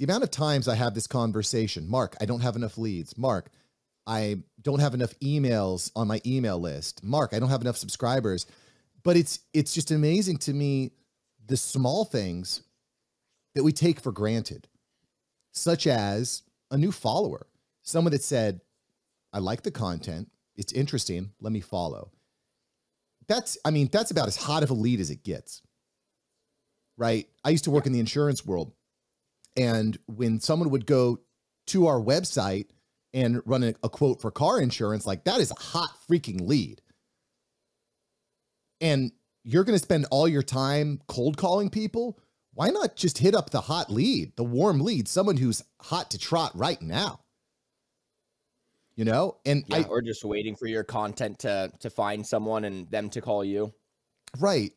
the amount of times I have this conversation, Mark, I don't have enough leads. Mark, I don't have enough emails on my email list. Mark, I don't have enough subscribers. But it's just amazing to me, the small things that we take for granted, such as a new follower, someone that said, I like the content. It's interesting. Let me follow. That's about as hot of a lead as it gets, right? I used to work in the insurance world. And when someone would go to our website and run a quote for car insurance, like that is a hot freaking lead. And you're going to spend all your time cold calling people. Why not just hit up the hot lead, the warm lead, someone who's hot to trot right now? You know, and yeah, or just waiting for your content to find someone and them to call you. Right.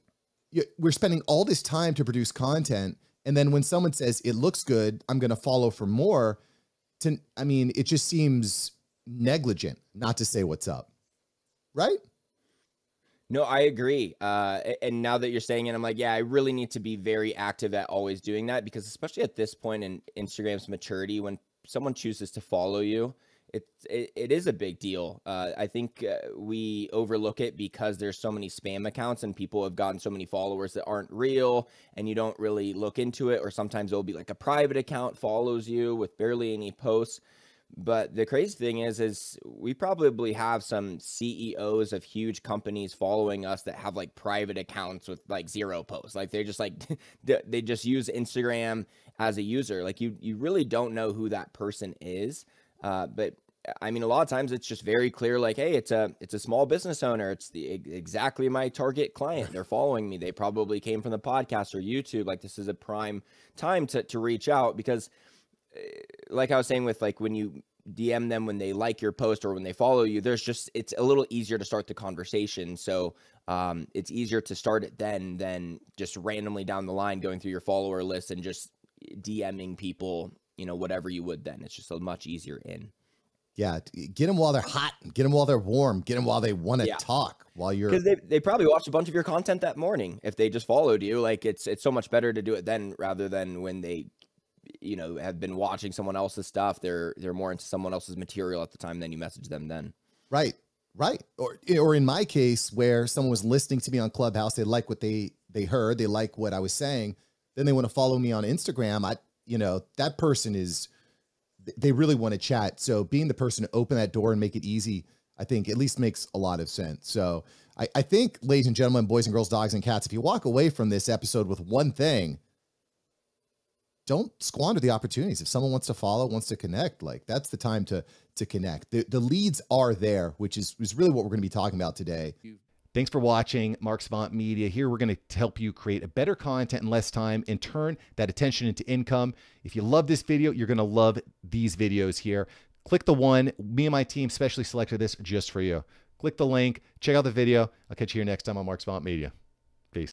We're spending all this time to produce content. And then when someone says it looks good, I'm going to follow for more. It just seems negligent not to say what's up. Right. No, I agree. And now that you're saying it, I'm like, yeah, I really need to be very active at always doing that, because especially at this point in Instagram's maturity, when someone chooses to follow you, it is a big deal. I think we overlook it because there's so many spam accounts and people have gotten so many followers that aren't real, and you don't really look into it. Or sometimes it'll be like a private account follows you with barely any posts. But the crazy thing is we probably have some CEOs of huge companies following us that have like private accounts with like 0 posts. Like they're just like, they just use Instagram as a user. Like you really don't know who that person is. But I mean, a lot of times it's just very clear, like, hey, it's a small business owner. It's exactly my target client. They're following me. They probably came from the podcast or YouTube. Like, this is a prime time to reach out, because like I was saying, with like when you DM them, when they like your post or when they follow you, it's a little easier to start the conversation. So it's easier to start it then than just randomly down the line going through your follower list and just DMing people, whatever you would then. It's just a much easier in. Yeah, get them while they're hot, get them while they're warm, get them while they want to talk, while you're... Because they probably watched a bunch of your content that morning. If they just followed you, like it's so much better to do it then rather than when they, have been watching someone else's stuff. They're more into someone else's material at the time, then you message them then. Right. Or in my case, where someone was listening to me on Clubhouse, they like what they heard, they like what I was saying, then they want to follow me on Instagram. That person they really want to chat. So being the person to open that door and make it easy, I think at least makes a lot of sense. So I think, ladies and gentlemen, boys and girls, dogs and cats, if you walk away from this episode with one thing, don't squander the opportunities. If someone wants to follow, wants to connect, like that's the time to connect. The leads are there, which is really what we're going to be talking about today. Thanks for watching Mark Savant Media. Here we're going to help you create a better content in less time and turn that attention into income. If you love this video, you're going to love these videos here. Click the one. Me and my team specially selected this just for you. Click the link. Check out the video. I'll catch you here next time on Mark Savant Media.